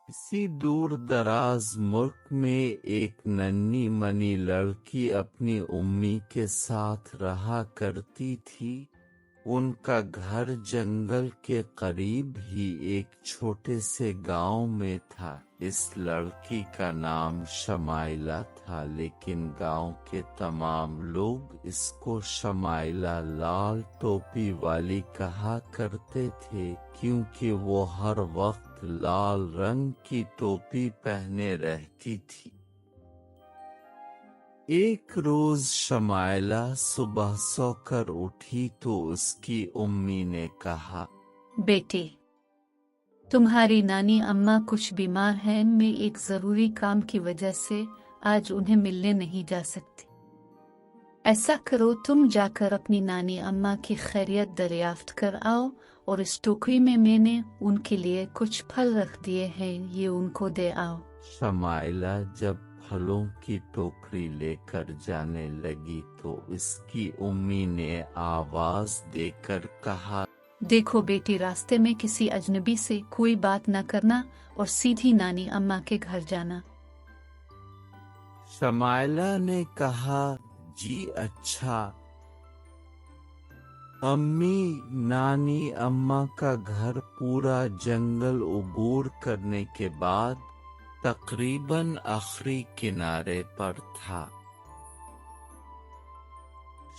किसी दूर दराज मुल्क में एक नन्ही मनी लड़की अपनी उम्मी के साथ रहा करती थी। उनका घर जंगल के करीब ही एक छोटे से गांव में था। इस लड़की का नाम शमाइला था, लेकिन गांव के तमाम लोग इसको शमाइला लाल टोपी वाली कहा करते थे, क्योंकि वो हर वक्त लाल रंग की टोपी पहने रहती थी। एक रोज शमाइला सुबह सोकर उठी तो उसकी उम्मी ने कहा, बेटे, तुम्हारी नानी अम्मा कुछ बीमार हैं। मैं एक जरूरी काम की वजह से आज उन्हें मिलने नहीं जा सकती। ऐसा करो, तुम जाकर अपनी नानी अम्मा की खैरियत दरियाफ्त कर आओ, और इस टोकरी में मैंने उनके लिए कुछ फल रख दिए हैं, ये उनको दे आओ। शमाइला जब फलों की टोकरी लेकर जाने लगी तो इसकी उम्मी ने आवाज देकर कहा, देखो बेटी, रास्ते में किसी अजनबी से कोई बात न करना और सीधी नानी अम्मा के घर जाना। शमाइला ने कहा, जी अच्छा अम्मी। नानी अम्मा का घर पूरा जंगल उबूर करने के बाद तकरीबन आखिरी किनारे पर था।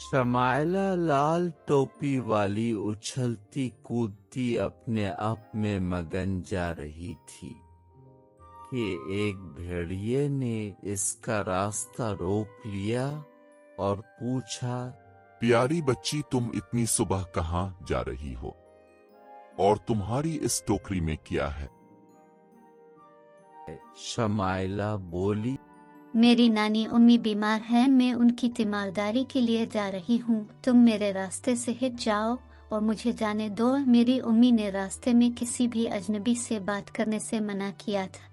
शमाइला लाल टोपी वाली उछलती कूदती अपने आप में मगन जा रही थी कि एक भेड़िए ने इसका रास्ता रोक लिया और पूछा, प्यारी बच्ची, तुम इतनी सुबह कहाँ जा रही हो और तुम्हारी इस टोकरी में क्या है? शमाइला बोली, मेरी नानी उम्मी बीमार है, मैं उनकी तीमारदारी के लिए जा रही हूँ। तुम मेरे रास्ते से हट जाओ और मुझे जाने दो। मेरी उम्मी ने रास्ते में किसी भी अजनबी से बात करने से मना किया था।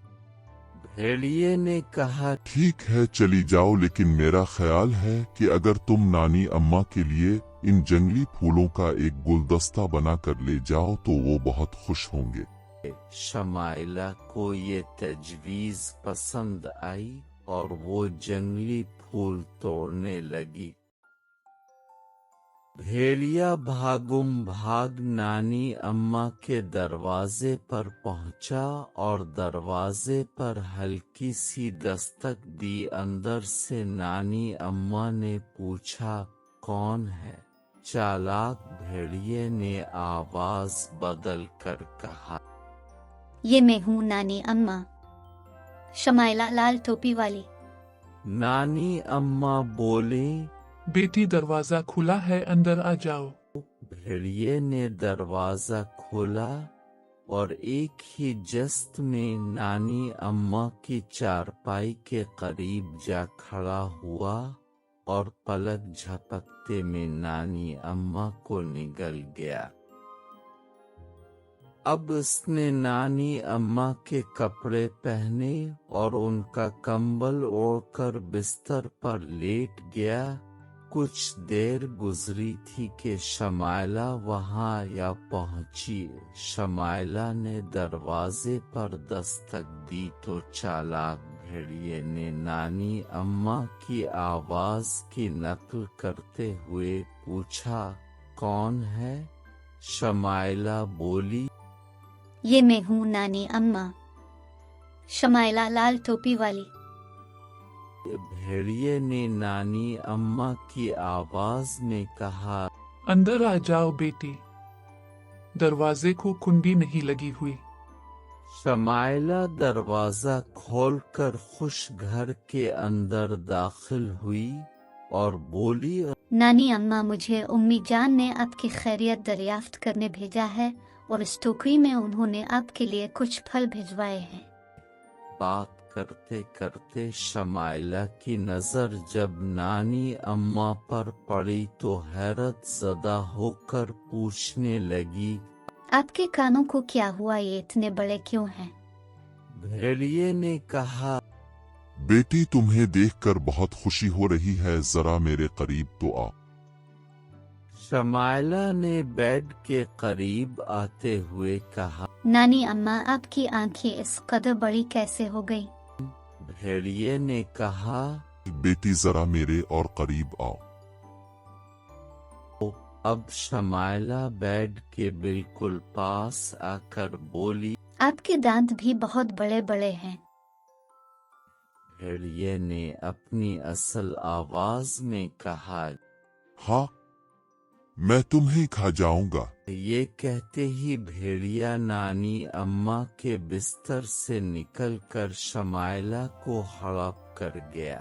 भेड़िए ने कहा, ठीक है, चली जाओ, लेकिन मेरा ख्याल है कि अगर तुम नानी अम्मा के लिए इन जंगली फूलों का एक गुलदस्ता बना कर ले जाओ तो वो बहुत खुश होंगे। शमाइला को ये तजवीज पसंद आई और वो जंगली फूल तोड़ने लगी। भेड़िया भागुम भाग नानी अम्मा के दरवाजे पर पहुंचा और दरवाजे पर हल्की सी दस्तक दी। अंदर से नानी अम्मा ने पूछा, कौन है? चालाक भेड़िए ने आवाज बदल कर कहा, ये मैं हूँ नानी अम्मा, शमाइला लाल टोपी वाली। नानी अम्मा बोली, बेटी, दरवाजा खुला है, अंदर आ जाओ। भेड़िए ने दरवाजा खोला और एक ही जस्त में नानी अम्मा की चारपाई के करीब जा खड़ा हुआ और पलक झपकते में नानी अम्मा को निगल गया। अब उसने नानी अम्मा के कपड़े पहने और उनका कंबल ओढ़कर बिस्तर पर लेट गया। कुछ देर गुजरी थी कि शमाइला वहां या पहुंची। शमाइला ने दरवाजे पर दस्तक दी तो चालाक भेड़िए ने नानी अम्मा की आवाज की नकल करते हुए पूछा, कौन है? शमाइला बोली, ये मैं हूँ नानी अम्मा, शमाइला लाल टोपी वाली। भेड़िए ने नानी अम्मा की आवाज में कहा, अंदर आ जाओ बेटी, दरवाजे को कुंडी नहीं लगी हुई। शमाइला दरवाजा खोलकर खुश घर के अंदर दाखिल हुई और बोली, नानी अम्मा, मुझे उम्मी जान ने आपकी खैरियत दरियाफ्त करने भेजा है और इस टोकरी में उन्होंने आपके लिए कुछ फल भिजवाए हैं। बात करते करते शमाइला की नजर जब नानी अम्मा पर पड़ी तो हैरत ज़दा होकर पूछने लगी, आपके कानों को क्या हुआ? ये इतने बड़े क्यों हैं? भेड़िए ने कहा, बेटी, तुम्हें देखकर बहुत खुशी हो रही है, जरा मेरे करीब तो आओ। शमाइला ने बेड के करीब आते हुए कहा। नानी अम्मा, आपकी आंखें इस कदर बड़ी कैसे हो गई? भेड़िए ने कहा, बेटी जरा मेरे और करीब आओ। अब शमाइला बेड के बिल्कुल पास आकर बोली। आपके दांत भी बहुत बड़े बड़े हैं। भेड़िए ने अपनी असल आवाज में कहा। हाँ, मैं तुम्हें खा जाऊंगा। ये कहते ही भेड़िया नानी अम्मा के बिस्तर से निकलकर शमाइला को हड़प कर गया।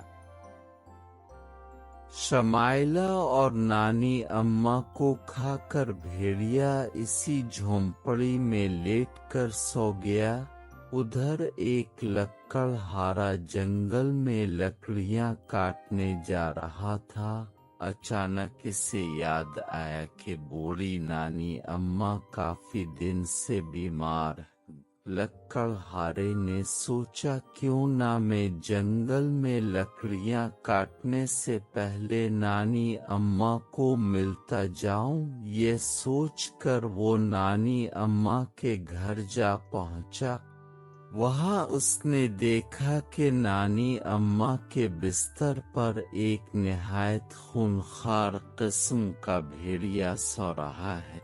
शमाइला और नानी अम्मा को खाकर भेड़िया इसी झोंपड़ी में लेटकर सो गया। उधर एक लकड़हारा जंगल में लकड़ियां काटने जा रहा था। अचानक इसे याद आया कि बूढ़ी नानी अम्मा काफी दिन से बीमार। लकड़हारे ने सोचा, क्यों ना मैं जंगल में लकड़ियां काटने से पहले नानी अम्मा को मिलता जाऊं। ये सोचकर वो नानी अम्मा के घर जा पहुंचा। वहां उसने देखा कि नानी अम्मा के बिस्तर पर एक निहायत खूंखार किस्म का भेड़िया सो रहा है,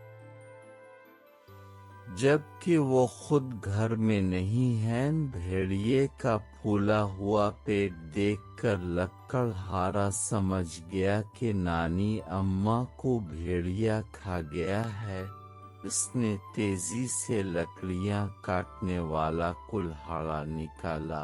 जबकि वो खुद घर में नहीं है। भेड़िए का फूला हुआ पेट देखकर लकड़हारा समझ गया कि नानी अम्मा को भेड़िया खा गया है। उसने तेजी से लकड़ियां काटने वाला कुल्हाड़ा निकाला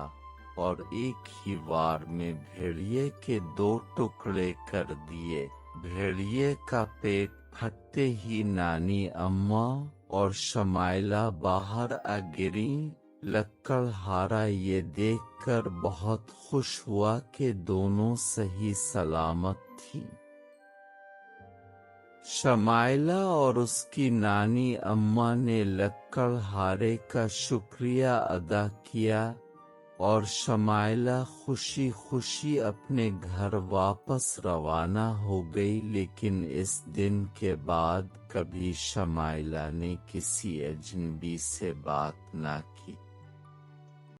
और एक ही बार में भेड़िए के 2 टुकड़े कर दिए। भेड़िए का पेट फटते ही नानी अम्मा और शमाइला बाहर आ गिरी। लकड़हारा ये देखकर बहुत खुश हुआ कि दोनों सही सलामत थीं। शमाइला और उसकी नानी अम्मा ने लकड़हारे का शुक्रिया अदा किया और शमाइला खुशी खुशी अपने घर वापस रवाना हो गई। लेकिन इस दिन के बाद कभी शमाइला ने किसी अजनबी से बात ना की।